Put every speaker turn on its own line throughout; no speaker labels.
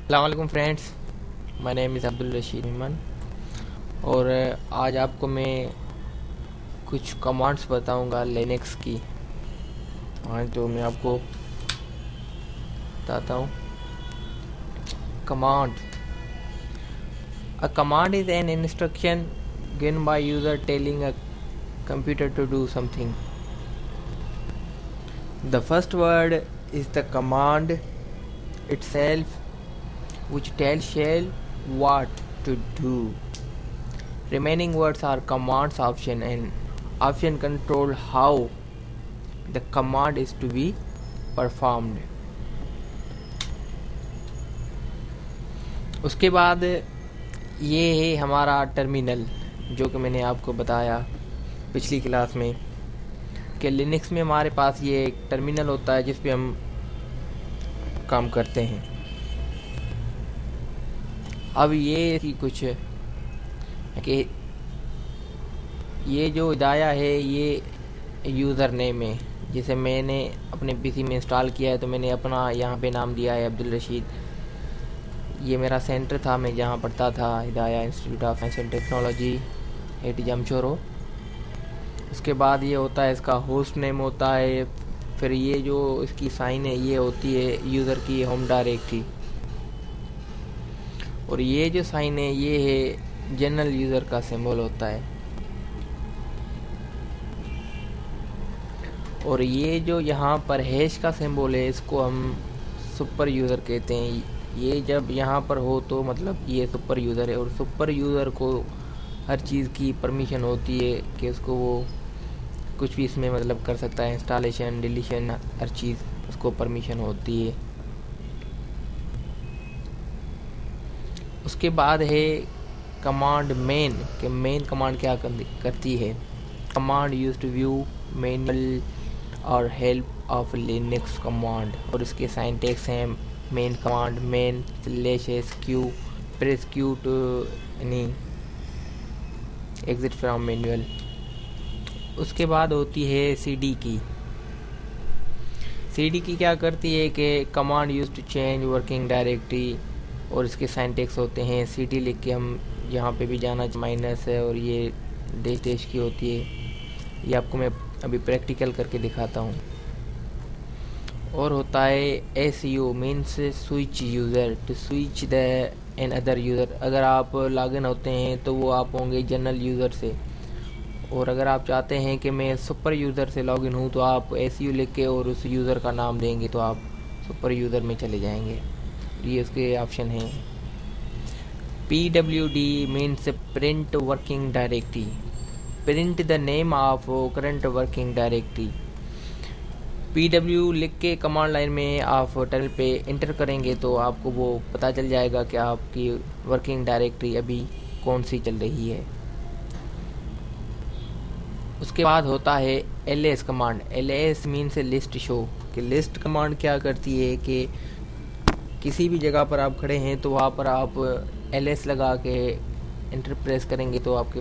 अस्सलाम friends, my name is Abdul Rashid Iman. और आज आपको मैं कुछ कमांड्स बताऊंगा लिनक्स की। हाँ, तो मैं आपको बताता हूँ। Command, a command is an instruction given by user telling a computer to do something. The first word is the command itself, which tells shell what to do. Remaining words are commands option, and option control how the command is to be performed. उसके बाद ये है हमारा terminal, जो कि मैंने आपको बताया पिछली क्लास में कि लिनक्स में हमारे पास ये एक टर्मिनल होता है जिस पे हम काम करते हैं। अब ये की कुछ कि ये जो हिदाया है ये यूज़र नेम है, जिसे मैंने अपने पीसी में इंस्टॉल किया है। तो मैंने अपना यहाँ पे नाम दिया है अब्दुल रशीद। ये मेरा सेंटर था, मैं जहाँ पढ़ता था, Hidaya institute of science and technology at Jamshoro. उसके बाद ये होता है इसका होस्ट नेम होता है। फिर ये जो इसकी साइन है ये होती है यूज़र की होम डायरेक्टरी, और ये जो साइन है ये है जनरल यूज़र का सिंबल होता है। और ये जो यहाँ पर हैश का सिंबल है इसको हम सुपर यूज़र कहते हैं। ये जब यहाँ पर हो तो मतलब ये सुपर यूज़र है, और सुपर यूज़र को हर चीज़ की परमिशन होती है कि उसको वो कुछ भी इसमें मतलब कर सकता है, इंस्टॉलेशन, डिलीशन, हर चीज़ उसको परमिशन होती है। उसके बाद है कमांड मेन, कि मेन कमांड क्या करती है। Command use to view manual और हेल्प ऑफ लिनक्स कमांड, और इसके सिंटैक्स हैं man command, man /SQ, press Q to exit from manual. उसके बाद होती है CD की। CD की क्या करती है कि command use to change working directory, और इसके सिंटैक्स होते हैं CD लिख के हम यहाँ पे भी जाना माइनस है, और ये डैश की होती है। ये आपको मैं अभी प्रैक्टिकल करके दिखाता हूँ। और होता है SU, means switch user, to switch the another user. अगर आप लॉगिन होते हैं तो वो आप होंगे जनरल यूज़र से, और अगर आप चाहते हैं कि मैं सुपर यूज़र से लॉगिन हूँ तो आप SU लिख के और उस यूज़र का नाम देंगे तो आप सुपर यूज़र में चले जाएंगे। ये उसके ऑप्शन हैं। PWD means print working directory, print the name of current working directory. PW लिख के कमांड लाइन में आप टर्मिनल पे इंटर करेंगे तो आपको वो पता चल जाएगा कि आपकी वर्किंग डायरेक्टरी अभी कौन सी चल रही है। उसके बाद होता है LS command. LS means list show, कि लिस्ट कमांड क्या करती है कि किसी भी जगह पर आप खड़े हैं तो वहाँ पर आप LS लगा के इंटर प्रेस करेंगे तो आपके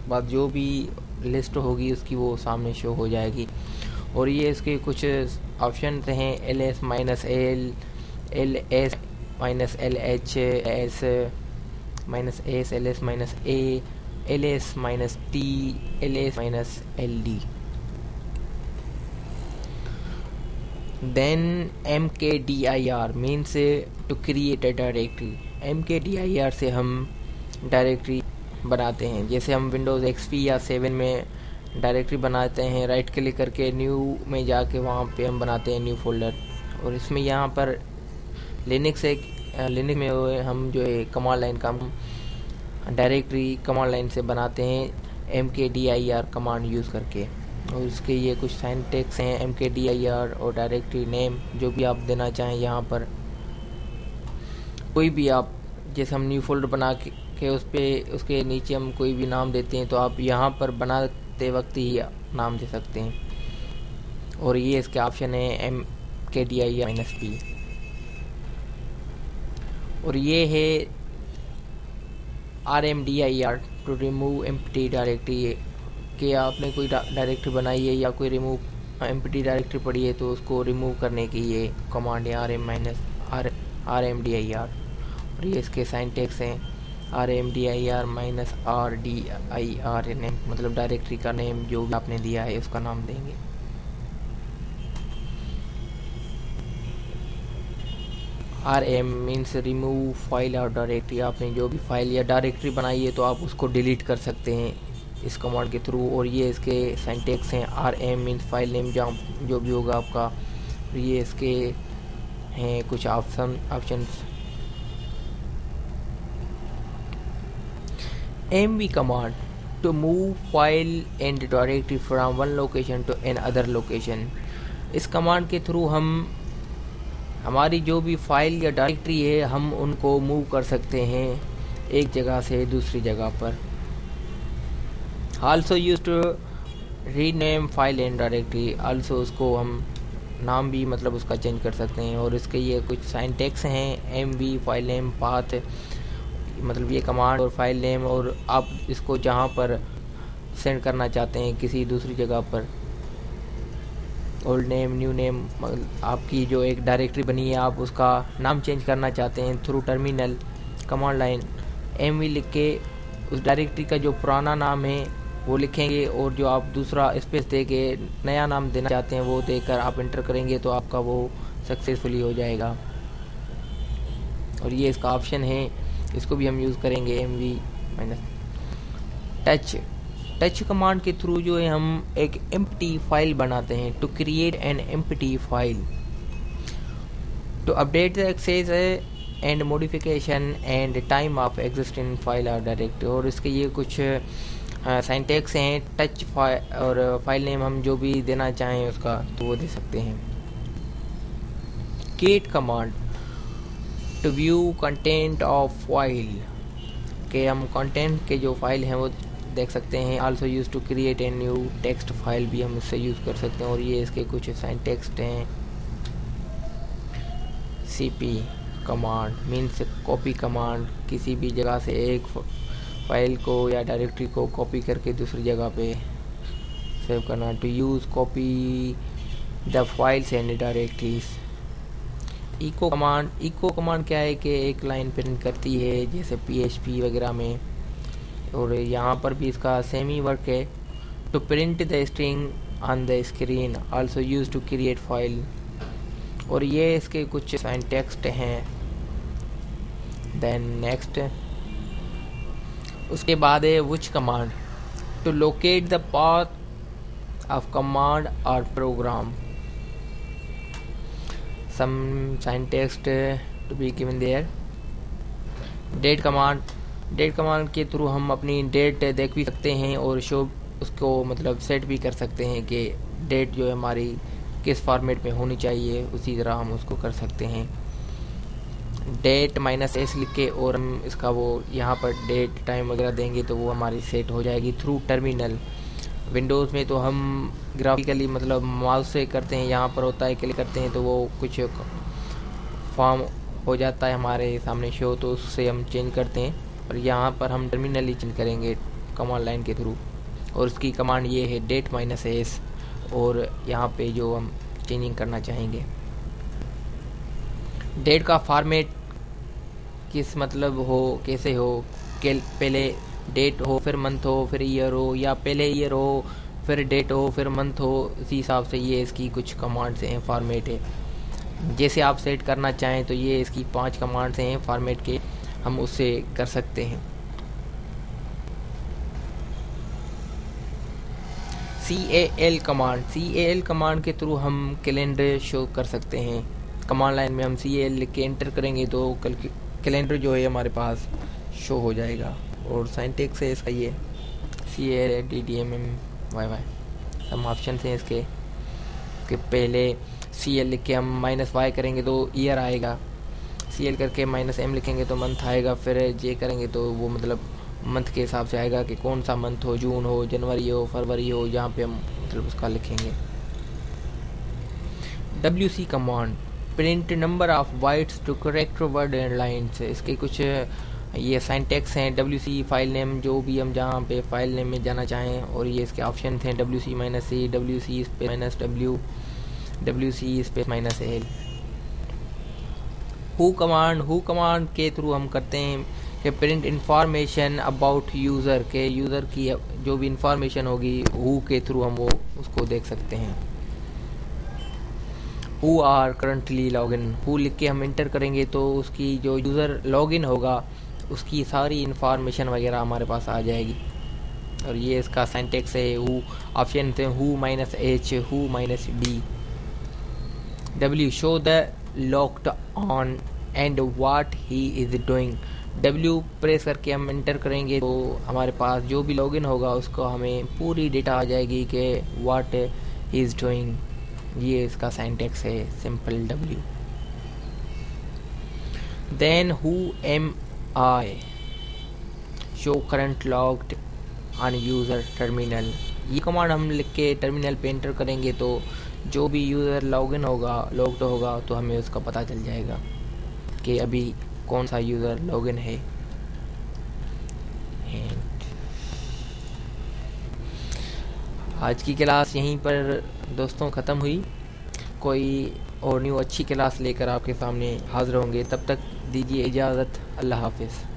बाद जो भी लिस्ट होगी उसकी वो सामने शो हो जाएगी। और ये इसके कुछ ऑप्शन हैं LS-L, LS-LH, S-S, LS-A, LS-T, LS-LD। Then mkdir means to create a directory। mkdir से हम डायरेक्टरी बनाते हैं। जैसे हम विंडोज़ XP या 7 में डायरेक्टरी बनाते हैं, राइट क्लिक करके न्यू में जाके वहाँ पे हम बनाते हैं न्यू फोल्डर। और इसमें यहाँ पर लिनक्स में हम जो है कमांड लाइन का डायरेक्टरी कमांड लाइन से बनाते हैं mkdir कमांड यूज़ करके। और उसके ये कुछ सिंटैक्स हैं mkdir और डायरेक्टरी नेम, जो भी आप देना चाहें यहाँ पर कोई भी आप, जैसे हम न्यू फोल्डर बना के उस पर उसके नीचे हम कोई भी नाम देते हैं तो आप यहाँ पर बनाते वक्त ही नाम दे सकते हैं। और ये इसके ऑप्शन है mkdir-p। और ये है rmdir to remove empty directory, कि आपने कोई डायरेक्टरी बनाई है या कोई रिमूव एम्प्टी डायरेक्टरी पड़ी है तो उसको रिमूव करने की ये कमांड है rmdir। और ये इसके साइंटेक्स हैं RMDIR माइनस RDIR नेम, मतलब डायरेक्टरी का नेम जो भी आपने दिया है उसका नाम देंगे। RM मीन्स रिमूव फाइल और डायरेक्टरी, आपने जो भी फाइल या डायरेक्टरी बनाई है तो आप उसको डिलीट कर सकते हैं इस कमांड के थ्रू। और ये इसके सिंटैक्स हैं RM मीन्स फाइल नेम जहाँ जो भी होगा आपका। ये इसके हैं कुछ options. MV command to move file and directory from one location to another location. इस कमांड के थ्रू हम हमारी जो भी फाइल या डायरेक्टरी है हम उनको मूव कर सकते हैं एक जगह से दूसरी जगह पर। Also use to rename file and directory, also उसको हम नाम भी मतलब उसका चेंज कर सकते हैं। और इसके ये कुछ सिंटैक्स हैं MV फाइल नेम पाथ, मतलब ये कमांड और फाइल नेम, और आप इसको जहाँ पर सेंड करना चाहते हैं किसी दूसरी जगह पर, ओल्ड नेम न्यू नेम, आपकी जो एक डायरेक्टरी बनी है आप उसका नाम चेंज करना चाहते हैं through terminal command line MV लिख के उस डायरेक्टरी का जो पुराना नाम है वो लिखेंगे, और जो आप दूसरा स्पेस दे के नया नाम देना चाहते हैं वो देकर आप इंटर करेंगे तो आपका वो सक्सेसफुली हो जाएगा। और ये इसका ऑप्शन है, इसको भी हम यूज़ करेंगे MV माइनस टच कमांड के थ्रू जो है हम एक एम्प्टी फाइल बनाते हैं। To create an empty file, to update the access and modification and time of existing file और डायरेक्टरी। और इसके ये कुछ सिंटैक्स हैं टच फाइल, और फाइल नेम हम जो भी देना चाहें उसका तो वो दे सकते हैं। Cat command to view content of file, के हम कंटेंट के जो फाइल हैं वो देख सकते हैं। Also use to create a new text file भी हम इससे यूज़ कर सकते हैं। और ये इसके कुछ सिंटैक्स हैं। CP command means copy command, किसी भी जगह से एक फाइल को या डायरेक्टरी को कॉपी करके दूसरी जगह पे सेव करना। To use copy the files and directories. Echo command क्या है कि एक लाइन प्रिंट करती है जैसे PHP वगैरह में, और यहाँ पर भी इसका सेम ही वर्क है। To print the string on the screen, also use to create file. और ये इसके कुछ सिंटैक्स हैं। देन नेक्स्ट उसके बाद है which command, to locate the path of command और program. Some syntax to be given there. Date command के थ्रू हम अपनी डेट देख भी सकते हैं और शो उसको मतलब सेट भी कर सकते हैं कि डेट जो है हमारी किस फॉर्मेट में होनी चाहिए, उसी तरह हम उसको कर सकते हैं। डेट -s लिख के और हम इसका वो यहाँ पर डेट टाइम वगैरह देंगे तो वो हमारी सेट हो जाएगी थ्रू टर्मिनल। विंडोज़ में तो हम ग्राफिकली मतलब माउस से करते हैं, यहाँ पर होता है क्लिक करते हैं तो वो कुछ फॉर्म हो जाता है हमारे सामने शो, तो उससे हम चेंज करते हैं। और यहाँ पर हम टर्मिनली चेंज करेंगे कमांड लाइन के थ्रू। और उसकी कमांड ये है डेट -s, और यहाँ पे जो हम चेंजिंग करना चाहेंगे डेट का फॉर्मेट किस मतलब हो कैसे हो, कि पहले डेट हो फिर मंथ हो फिर ईयर हो, या पहले ईयर हो फिर डेट हो फिर मंथ हो, इसी हिसाब से ये इसकी कुछ कमांड्स हैं, फॉर्मेट है। जैसे आप सेट करना चाहें तो ये इसकी 5 कमांड्स हैं फॉर्मेट के, हम उससे कर सकते हैं। CAL कमांड के थ्रू हम कैलेंडर शो कर सकते हैं। कमांड लाइन में हम CAL लिख के एंटर करेंगे तो कैलेंडर जो है हमारे पास शो हो जाएगा। और सिंटैक्स है इसका ये CALDDMMYY, हम ऑप्शन हैं इसके कि पहले CL लिख के हम -y करेंगे तो ईयर आएगा, CL करके -m लिखेंगे तो मंथ आएगा, फिर J करेंगे तो वो मतलब मंथ के हिसाब से आएगा कि कौन सा मंथ हो, जून हो, जनवरी हो, फरवरी हो, जहाँ पे हम मतलब उसका लिखेंगे। WC command print number of bytes to correct word and lines, इसके कुछ ये सिंटैक्स हैं। WC फाइल नेम जो भी हम जहाँ पे फाइल नेम में जाना चाहें, और ये इसके ऑप्शन हैं WC -c, WC -w, WC -l। Who command के थ्रू हम करते हैं कि प्रिंट इंफॉर्मेशन अबाउट यूज़र के, यूज़र की जो भी इंफॉर्मेशन होगी हु के थ्रू हम वो उसको देख सकते हैं। Who are currently login, who लिख के हम इंटर करेंगे तो उसकी जो यूज़र लॉगिन होगा उसकी सारी इंफॉर्मेशन वगैरह हमारे पास आ जाएगी। और ये इसका सिंटैक्स है। हु ऑप्शन थे who minus H, who minus D. W show the locked on and what he is doing। W press करके हम एंटर करेंगे तो हमारे पास जो भी लॉगिन होगा उसको हमें पूरी डेटा आ जाएगी कि what he is doing। ये इसका सिंटैक्स है simple W। Then who am I show current logged on user terminal। ये कमांड हम लिख के टर्मिनल पे एंटर करेंगे तो जो भी यूज़र लॉगिन होगा लॉग्ड होगा तो हमें उसका पता चल जाएगा कि अभी कौन सा यूज़र लॉगिन है। आज की क्लास यहीं पर दोस्तों ख़त्म हुई। कोई और न्यू अच्छी क्लास लेकर आपके सामने हाज़िर होंगे, तब तक दीजिए इजाज़त। अल्लाह हाफिज़।